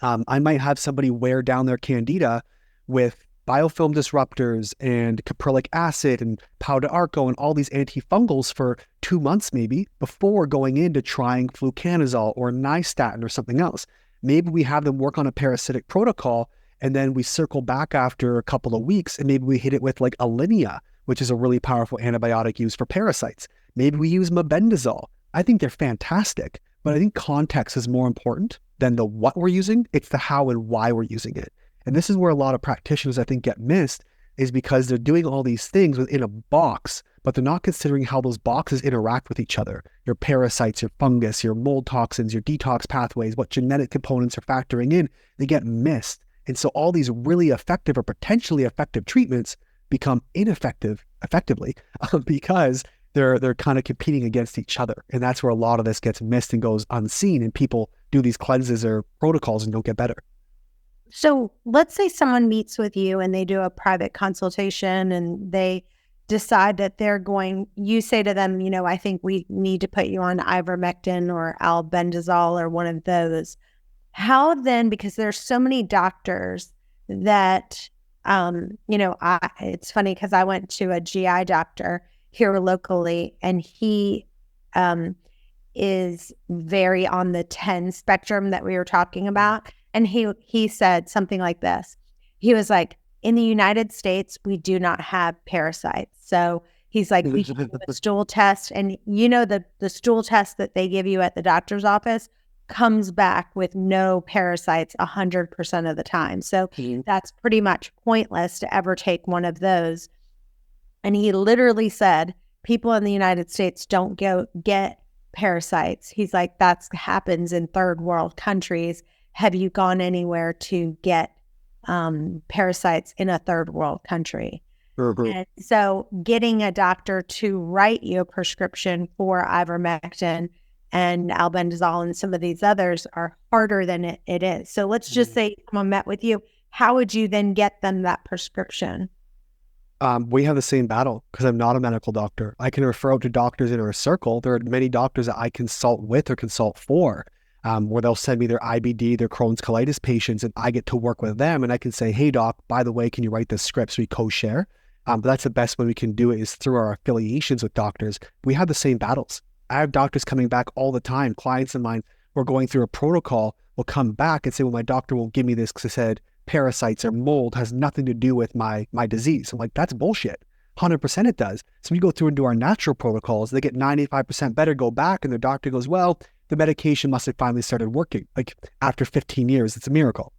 I might have somebody wear down their candida with biofilm disruptors and caprylic acid and pau d'arco and all these antifungals for 2 months maybe before going into trying fluconazole or nystatin or something else. Maybe we have them work on a parasitic protocol and then we circle back after a couple of weeks and maybe we hit it with like Alinea, which is a really powerful antibiotic used for parasites. Maybe we use mebendazole. I think they're fantastic, but I think context is more important than the what we're using. It's the how and why we're using it. And this is where a lot of practitioners, I think, get missed, is because they're doing all these things within a box, but they're not considering how those boxes interact with each other. Your parasites, your fungus, your mold toxins, your detox pathways, what genetic components are factoring in, they get missed. And so all these really effective or potentially effective treatments become ineffective effectively because they're kind of competing against each other. And that's where a lot of this gets missed and goes unseen, and people do these cleanses or protocols and don't get better. So let's say someone meets with you and they do a private consultation and they decide that you say to them, I think we need to put you on ivermectin or albendazole or one of those. How then, because there's so many doctors that, it's funny because I went to a GI doctor here locally and he is very on the 10 spectrum that we were talking about. And he said something like this. He was like, in the United States, we do not have parasites. So he's like, we can do a stool test. And the stool test that they give you at the doctor's office comes back with no parasites 100% of the time. So that's pretty much pointless to ever take one of those. And he literally said, people in the United States don't get parasites. He's like, that happens in third world countries. Have you gone anywhere to get parasites in a third world country? And so getting a doctor to write you a prescription for ivermectin and albendazole and some of these others are harder than it is. So let's just say someone met with you. How would you then get them that prescription? We have the same battle because I'm not a medical doctor. I can refer out to doctors in our circle. There are many doctors that I consult with or consult for, where they'll send me their IBD, their Crohn's colitis patients, and I get to work with them. And I can say, hey, doc, by the way, can you write this script so we co-share? But that's the best way we can do it is through our affiliations with doctors. We have the same battles. I have doctors coming back all the time. Clients of mine who are going through a protocol will come back and say, well, my doctor won't give me this because I said parasites or mold has nothing to do with my disease. I'm like, that's bullshit. 100% it does. So we go through and do our natural protocols. They get 95% better, go back, and their doctor goes, well, the medication must have finally started working. Like after 15 years, it's a miracle.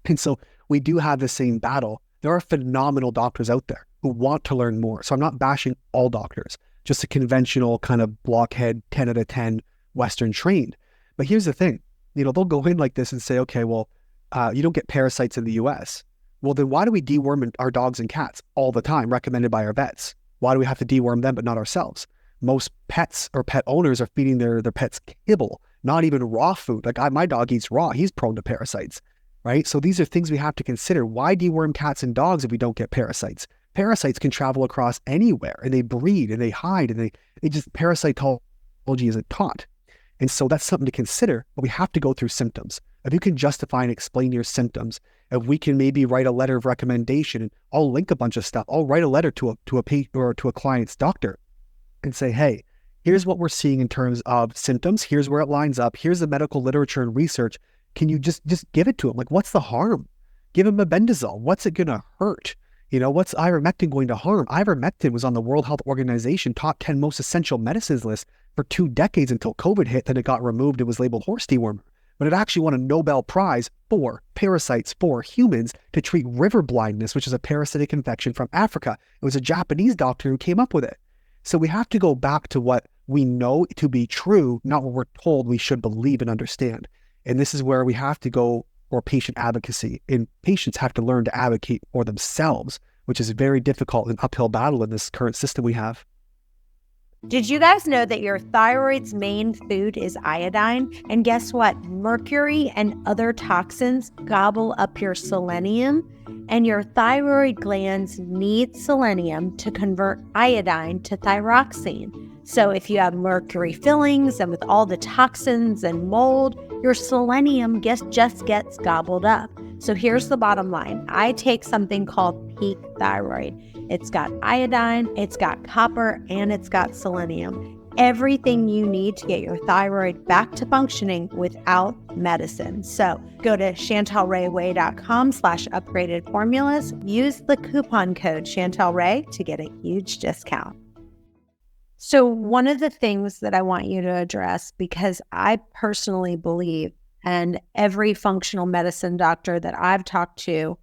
And so we do have the same battle. There are phenomenal doctors out there who want to learn more. So I'm not bashing all doctors, just a conventional kind of blockhead 10 out of 10 Western trained. But here's the thing, they'll go in like this and say, okay, well, you don't get parasites in the US. Well, then why do we deworm our dogs and cats all the time, recommended by our vets? Why do we have to deworm them, but not ourselves? Most pets or pet owners are feeding their pets kibble, not even raw food. Like my dog eats raw. He's prone to parasites, right? So these are things we have to consider. Why deworm cats and dogs if we don't get parasites? Parasites can travel across anywhere and they breed and they hide and they just, parasitology isn't taught. And so that's something to consider, but we have to go through symptoms. If you can justify and explain your symptoms, if we can maybe write a letter of recommendation, and I'll link a bunch of stuff. I'll write a letter to a patient or to a client's doctor and say, hey, here's what we're seeing in terms of symptoms. Here's where it lines up. Here's the medical literature and research. Can you just give it to him? Like, what's the harm? Give him albendazole. What's it going to hurt? What's ivermectin going to harm? Ivermectin was on the World Health Organization top 10 most essential medicines list for 2 decades until COVID hit. Then it got removed. It was labeled horse dewormer. But it actually won a Nobel Prize for parasites for humans to treat river blindness, which is a parasitic infection from Africa. It was a Japanese doctor who came up with it. So we have to go back to what we know to be true, not what we're told we should believe and understand. And this is where we have to go for patient advocacy. And patients have to learn to advocate for themselves, which is a very difficult and uphill battle in this current system we have. Did you guys know that your thyroid's main food is iodine? And guess what? Mercury and other toxins gobble up your selenium, and your thyroid glands need selenium to convert iodine to thyroxine. So if you have mercury fillings and with all the toxins and mold, your selenium just gets gobbled up. So here's the bottom line. I take something called Peak Thyroid. It's got iodine, it's got copper, and it's got selenium. Everything you need to get your thyroid back to functioning without medicine. So go to chantelrayway.com/upgraded formulas. Use the coupon code ChantelRay to get a huge discount. So one of the things that I want you to address, because I personally believe, and every functional medicine doctor that I've talked to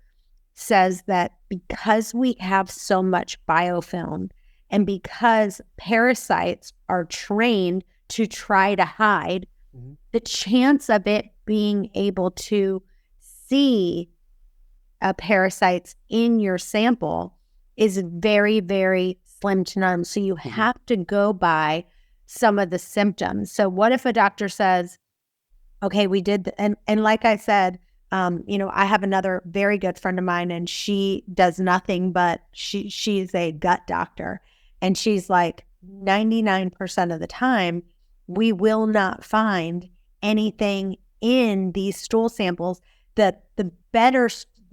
says that because we have so much biofilm and because parasites are trained to try to hide, the chance of it being able to see parasites in your sample is very, very slim to none. So you have to go by some of the symptoms. So what if a doctor says, okay, we did, and like I said, I have another very good friend of mine, and she does nothing but she's a gut doctor. And she's like, 99% of the time, we will not find anything in these stool samples. The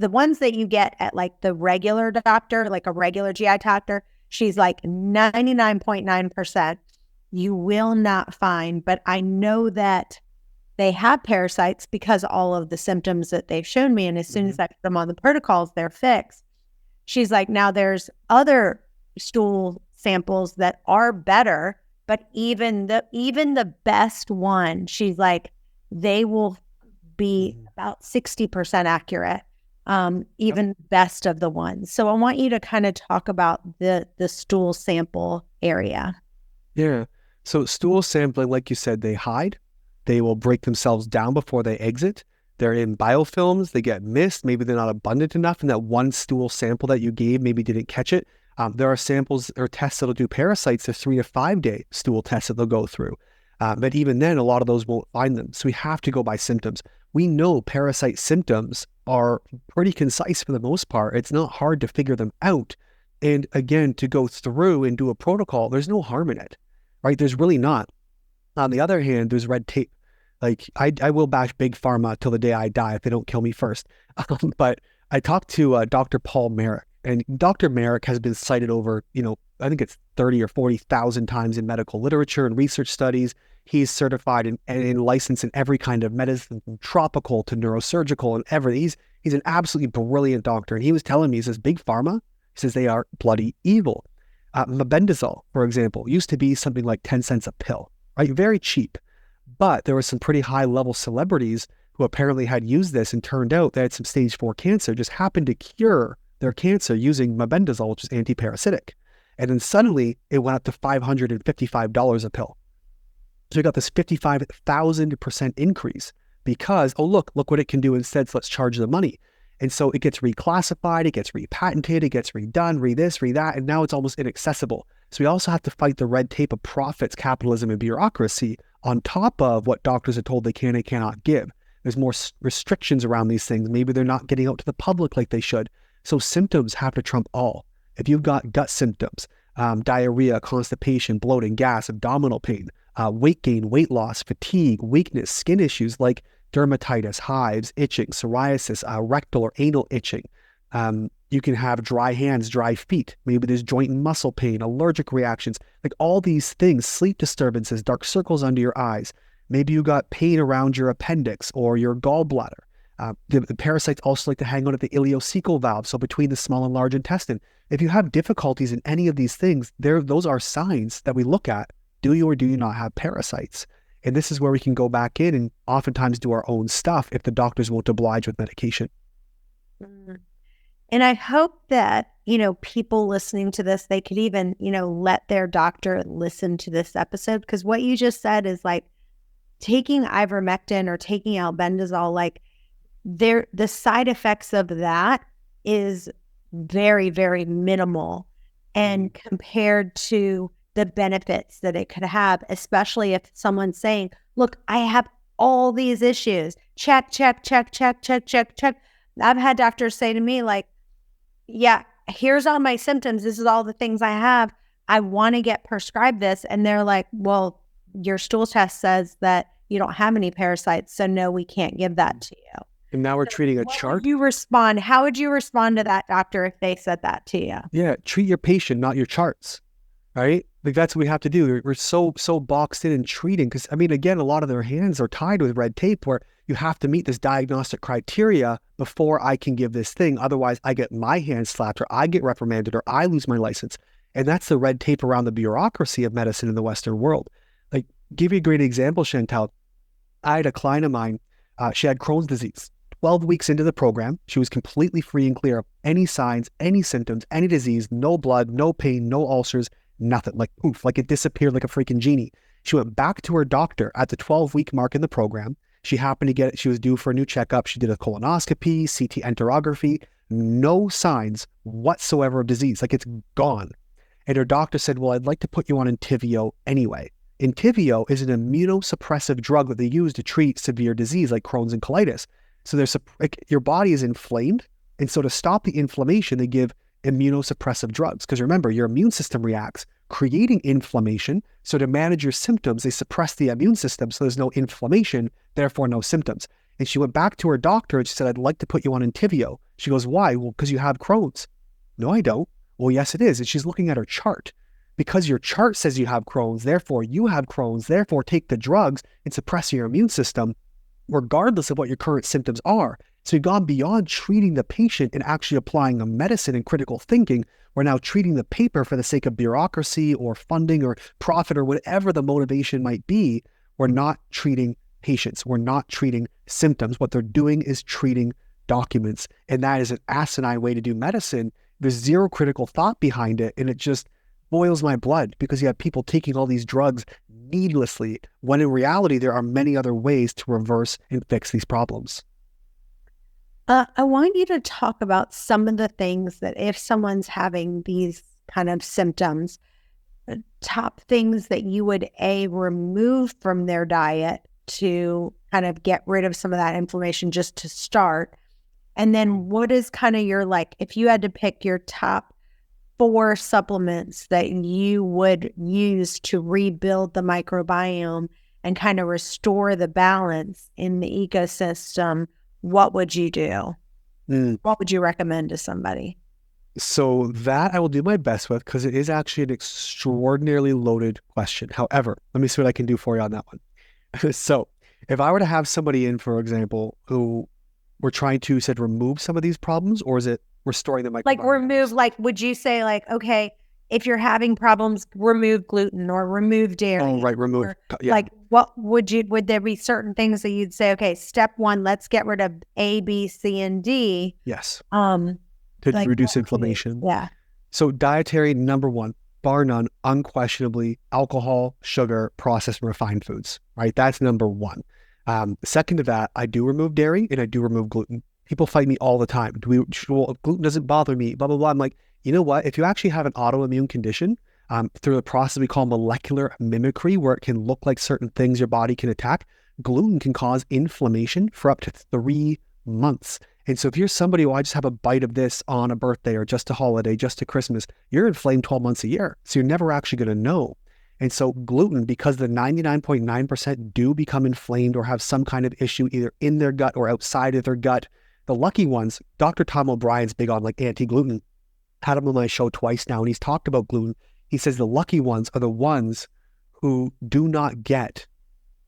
ones that you get at like the regular doctor, like a regular GI doctor, she's like 99.9% you will not find. But I know that they have parasites because all of the symptoms that they've shown me. And as soon as I put them on the protocols, they're fixed. She's like, now there's other stool samples that are better, but even the best one, she's like, they will be about 60% accurate, even best of the ones. So I want you to kind of talk about the stool sample area. Yeah. So stool sampling, like you said, they hide. They will break themselves down before they exit. They're in biofilms. They get missed. Maybe they're not abundant enough. And that one stool sample that you gave maybe didn't catch it. There are samples or tests that'll do parasites, a 3 to 5 day stool test that they'll go through. But even then, a lot of those won't find them. So we have to go by symptoms. We know parasite symptoms are pretty concise for the most part. It's not hard to figure them out. And again, to go through and do a protocol, there's no harm in it, right? There's really not. On the other hand, there's red tape. Like I will bash big pharma till the day I die if they don't kill me first. But I talked to Dr. Paul Merrick, and Dr. Merrick has been cited over, I think it's 30 or 40,000 times in medical literature and research studies. He's certified and licensed in every kind of medicine, from tropical to neurosurgical and everything. He's an absolutely brilliant doctor. And he was telling me, he says, big pharma, he says, they are bloody evil. Mebendazole, for example, used to be something like 10 cents a pill, right? Very cheap. But there were some pretty high level celebrities who apparently had used this, and turned out they had some stage 4 cancer, just happened to cure their cancer using mebendazole, which is anti-parasitic. And then suddenly it went up to $555 a pill. So we got this 55,000% increase because, look what it can do instead, so let's charge the money. And so it gets reclassified, it gets repatented, it gets redone, re-this, re-that, and now it's almost inaccessible. So we also have to fight the red tape of profits, capitalism, and bureaucracy on top of what doctors are told they can and cannot give. There's more restrictions around these things. Maybe they're not getting out to the public like they should. So symptoms have to trump all. If you've got gut symptoms, diarrhea, constipation, bloating, gas, abdominal pain, weight gain, weight loss, fatigue, weakness, skin issues like dermatitis, hives, itching, psoriasis, rectal or anal itching. You can have dry hands, dry feet. Maybe there's joint and muscle pain, allergic reactions, like all these things, sleep disturbances, dark circles under your eyes. Maybe you got pain around your appendix or your gallbladder. The parasites also like to hang out at the ileocecal valve, so between the small and large intestine. If you have difficulties in any of these things, those are signs that we look at. Do you or do you not have parasites? And this is where we can go back in and oftentimes do our own stuff if the doctors won't oblige with medication. And I hope that, people listening to this, they could even, let their doctor listen to this episode. Because what you just said is like taking ivermectin or taking albendazole, like the side effects of that is very, very minimal. And compared to the benefits that it could have, especially if someone's saying, look, I have all these issues. Check, check, check, check, check, check, check. I've had doctors say to me like, yeah, here's all my symptoms. This is all the things I have. I want to get prescribed this. And they're like, well, your stool test says that you don't have any parasites. So no, we can't give that to you. And now we're treating a chart. How would you respond to that, doctor, if they said that to you? Yeah, treat your patient, not your charts, right? Like that's what we have to do. We're so boxed in treating because, again, a lot of their hands are tied with red tape where you have to meet this diagnostic criteria before I can give this thing. Otherwise, I get my hands slapped or I get reprimanded or I lose my license. And that's the red tape around the bureaucracy of medicine in the Western world. Like, give you a great example, Chantel. I had a client of mine, she had Crohn's disease. 12 weeks into the program, she was completely free and clear of any signs, any symptoms, any disease, no blood, no pain, no ulcers, nothing. Like poof, like it disappeared like a freaking genie. She went back to her doctor at the 12-week mark in the program. She happened to get it. She was due for a new checkup. She did a colonoscopy, CT enterography, no signs whatsoever of disease. Like it's gone. And her doctor said, well, I'd like to put you on Entyvio anyway. Entyvio is an immunosuppressive drug that they use to treat severe disease like Crohn's and colitis. So your body is inflamed. And so to stop the inflammation, they give immunosuppressive drugs. Because remember, your immune system reacts, creating inflammation. So to manage your symptoms, they suppress the immune system. So there's no inflammation, therefore no symptoms. And she went back to her doctor and she said, I'd like to put you on Entyvio. She goes, why? Well, because you have Crohn's. No, I don't. Well, yes, it is. And she's looking at her chart. Because your chart says you have Crohn's, therefore you have Crohn's, therefore take the drugs and suppress your immune system, regardless of what your current symptoms are. So we've gone beyond treating the patient and actually applying a medicine and critical thinking. We're now treating the paper for the sake of bureaucracy or funding or profit or whatever the motivation might be. We're not treating patients. We're not treating symptoms. What they're doing is treating documents. And that is an asinine way to do medicine. There's zero critical thought behind it. And it just boils my blood because you have people taking all these drugs needlessly, when in reality, there are many other ways to reverse and fix these problems. I want you to talk about some of the things that if someone's having these kind of symptoms, top things that you would remove from their diet to kind of get rid of some of that inflammation just to start. And then what is kind of your, like, if you had to pick your top 4 supplements that you would use to rebuild the microbiome and kind of restore the balance in the ecosystem, what would you do? What would you recommend to somebody? So that I will do my best with, because it is actually an extraordinarily loaded question. However, let me see what I can do for you on that one. So if I were to have somebody in, for example, who we're trying to, said, remove some of these problems, or is it restoring the microbiome? Like remove, like, would you say like, okay, if you're having problems, remove gluten or remove dairy? Oh, right, remove. Or, Yeah. like, what would there be certain things that you'd say, okay, step 1, let's get rid of A, B, C, and D. Yes. To like reduce inflammation. Yeah. So dietary, number 1, bar none, unquestionably, alcohol, sugar, processed and refined foods, right? That's number 1. Second to that, I do remove dairy and I do remove gluten. People fight me all the time. Well, gluten doesn't bother me, blah, blah, blah. I'm like, you know what? If you actually have an autoimmune condition, through the process we call molecular mimicry, where it can look like certain things your body can attack, gluten can cause inflammation for up to 3 months. And so if you're somebody, I just have a bite of this on a birthday or just a holiday, just a Christmas, you're inflamed 12 months a year. So you're never actually going to know. And so gluten, because the 99.9% do become inflamed or have some kind of issue either in their gut or outside of their gut, the lucky ones, Dr. Tom O'Brien's big on like anti-gluten, had him on my show twice now, and he's talked about gluten. He says the lucky ones are the ones who do not get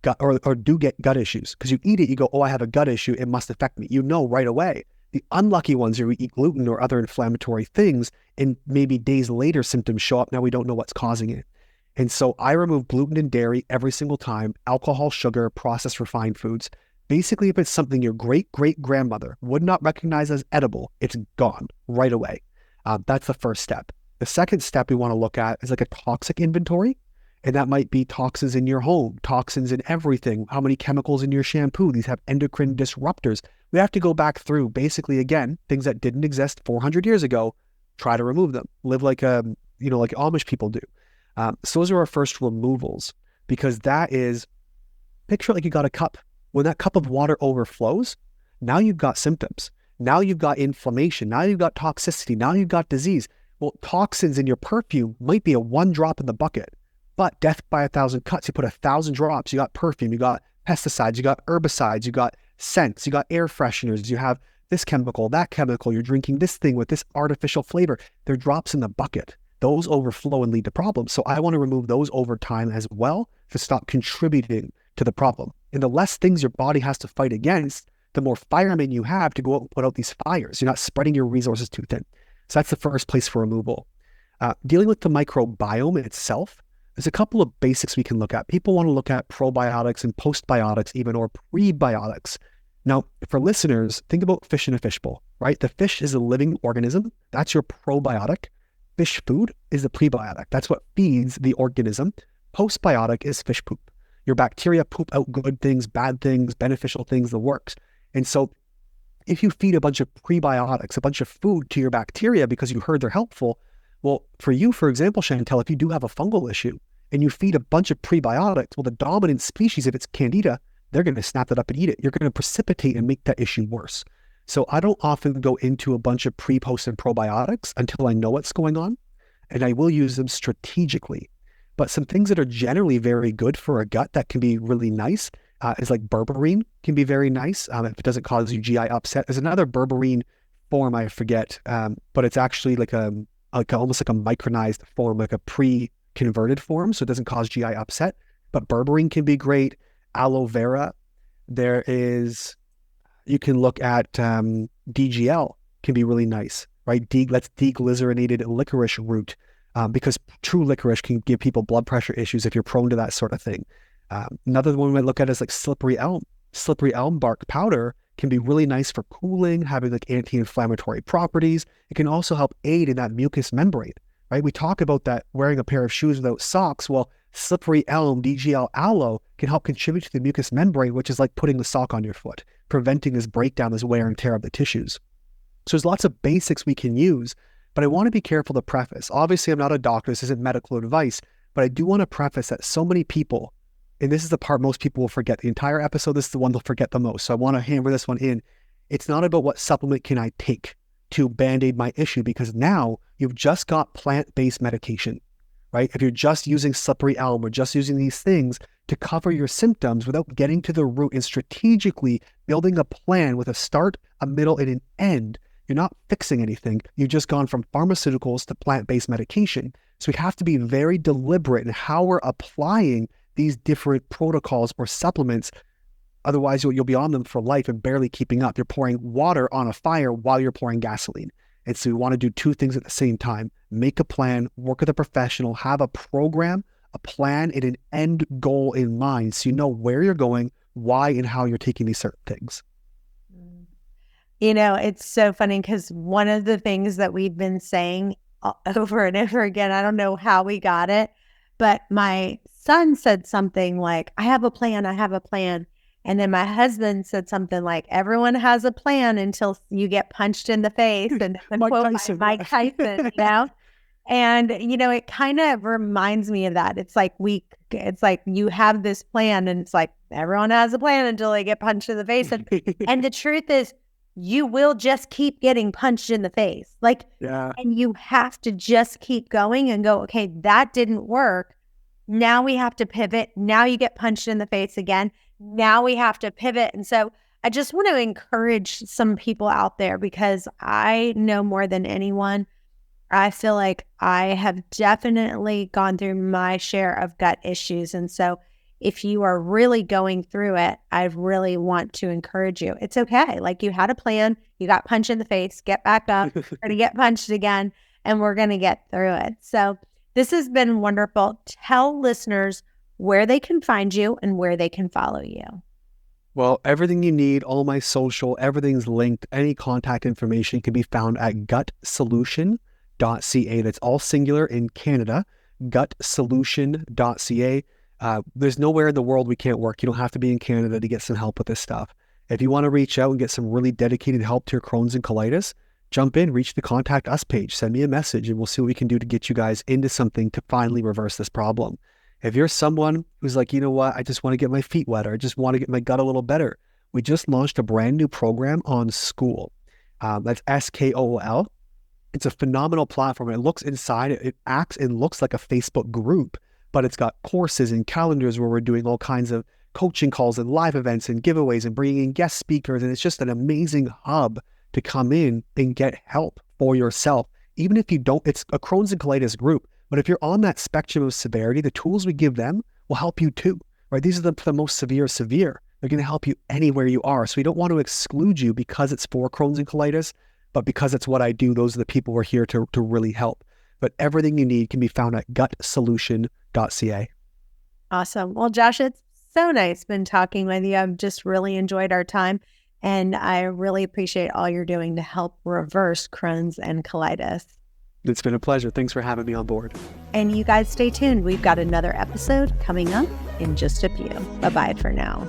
gut or do get gut issues. Because you eat it, you go, oh, I have a gut issue, it must affect me. You know right away. The unlucky ones who eat gluten or other inflammatory things, and maybe days later symptoms show up. Now we don't know what's causing it. And so I remove gluten and dairy every single time, alcohol, sugar, processed refined foods. Basically, if it's something your great-great-grandmother would not recognize as edible, it's gone right away. That's the first step. The second step we want to look at is like a toxic inventory. And that might be toxins in your home, toxins in everything, how many chemicals in your shampoo. These have endocrine disruptors. We have to go back through, basically, again, things that didn't exist 400 years ago, try to remove them. Live like like Amish people do. So those are our first removals, because that is, picture like you got a cup. When that cup of water overflows, now you've got symptoms. Now you've got inflammation. Now you've got toxicity. Now you've got disease. Well, toxins in your perfume might be a 1 drop in the bucket, but death by 1,000 cuts. You put 1,000 drops, you got perfume, you got pesticides, you got herbicides, you got scents, you got air fresheners, you have this chemical, that chemical, you're drinking this thing with this artificial flavor. They're drops in the bucket. Those overflow and lead to problems. So I want to remove those over time as well to stop contributing to the problem. And the less things your body has to fight against, the more firemen you have to go out and put out these fires. You're not spreading your resources too thin. So that's the first place for removal. Dealing with the microbiome itself, there's a couple of basics we can look at. People want to look at probiotics and postbiotics even, or prebiotics. Now, for listeners, think about fish in a fishbowl, right? The fish is a living organism. That's your probiotic. Fish food is the prebiotic. That's what feeds the organism. Postbiotic is fish poop. Your bacteria poop out good things, bad things, beneficial things, the works. And so if you feed a bunch of prebiotics, a bunch of food to your bacteria because you heard they're helpful, well, for you, for example, Chantel, if you do have a fungal issue and you feed a bunch of prebiotics, well, the dominant species, if it's Candida, they're going to snap that up and eat it. You're going to precipitate and make that issue worse. So I don't often go into a bunch of pre, post, and probiotics until I know what's going on, and I will use them strategically. But some things that are generally very good for a gut that can be really nice is like berberine can be very nice if it doesn't cause you GI upset. There's another berberine form, I forget, but it's actually like almost like a micronized form, like a pre-converted form, so it doesn't cause GI upset. But berberine can be great. Aloe vera. There is, you can look at DGL can be really nice, right? That's deglycerinated licorice root, because true licorice can give people blood pressure issues if you're prone to that sort of thing. Another one we might look at is like slippery elm. Slippery elm bark powder can be really nice for cooling, having like anti-inflammatory properties. It can also help aid in that mucous membrane, right? We talk about that wearing a pair of shoes without socks. Well, slippery elm, DGL, aloe can help contribute to the mucous membrane, which is like putting the sock on your foot, preventing this breakdown, this wear and tear of the tissues. So there's lots of basics we can use, But I want to be careful to preface. Obviously, I'm not a doctor. This isn't medical advice, but I do want to preface that so many people, and this is the part most people will forget. The entire episode, this is the one they'll forget the most. So I want to hammer this one in. It's not about what supplement can I take to band-aid my issue, because now you've just got plant-based medication, right? If you're just using slippery elm or just using these things to cover your symptoms without getting to the root and strategically building a plan with a start, a middle, and an end, you're not fixing anything. You've just gone from pharmaceuticals to plant-based medication. So we have to be very deliberate in how we're applying these different protocols or supplements. Otherwise, you'll be on them for life and barely keeping up. You're pouring water on a fire while you're pouring gasoline. And so we want to do two things at the same time. Make a plan, work with a professional, have a program, a plan, and an end goal in mind so you know where you're going, why, and how you're taking these certain things. You know, it's so funny because one of the things that we've been saying over and over again, I don't know how we got it, but my son said something like, I have a plan, I have a plan. And then my husband said something like, everyone has a plan until you get punched in the face. And Mike Tyson. Mike Tyson, you know? And, you know, it kind of reminds me of that. It's like you have this plan and it's like everyone has a plan until they get punched in the face. And the truth is, you will just keep getting punched in the face. And you have to just keep going and go, okay, that didn't work. Now we have to pivot. Now you get punched in the face again. Now we have to pivot. And so I just want to encourage some people out there, because I know more than anyone, I feel like I have definitely gone through my share of gut issues. And so if you are really going through it, I really want to encourage you. It's okay. Like, you had a plan, you got punched in the face, get back up, you're going to get punched again, and we're going to get through it. So this has been wonderful. Tell listeners where they can find you and where they can follow you. Well, everything you need, all my social, everything's linked. Any contact information can be found at gutsolution.ca. That's all singular in Canada, gutsolution.ca. There's nowhere in the world we can't work. You don't have to be in Canada to get some help with this stuff. If you want to reach out and get some really dedicated help to your Crohn's and colitis, jump in, reach the contact us page, send me a message, and we'll see what we can do to get you guys into something to finally reverse this problem. If you're someone who's like, you know what, I just want to get my feet wet, or I just want to get my gut a little better, we just launched a brand new program on School. That's SKOOL. It's a phenomenal platform. It looks inside, it acts and looks like a Facebook group, but it's got courses and calendars where we're doing all kinds of coaching calls and live events and giveaways and bringing in guest speakers. And it's just an amazing hub to come in and get help for yourself. Even if you don't, it's a Crohn's and colitis group, but if you're on that spectrum of severity, the tools we give them will help you too, right? These are the most severe. They're going to help you anywhere you are. So we don't want to exclude you because it's for Crohn's and colitis, but because it's what I do, those are the people we're here to really help. But everything you need can be found at gutsolution.ca. Awesome. Well, Josh, it's so nice been talking with you. I've just really enjoyed our time, and I really appreciate all you're doing to help reverse Crohn's and colitis. It's been a pleasure. Thanks for having me on board. And you guys stay tuned. We've got another episode coming up in just a few. Bye-bye for now.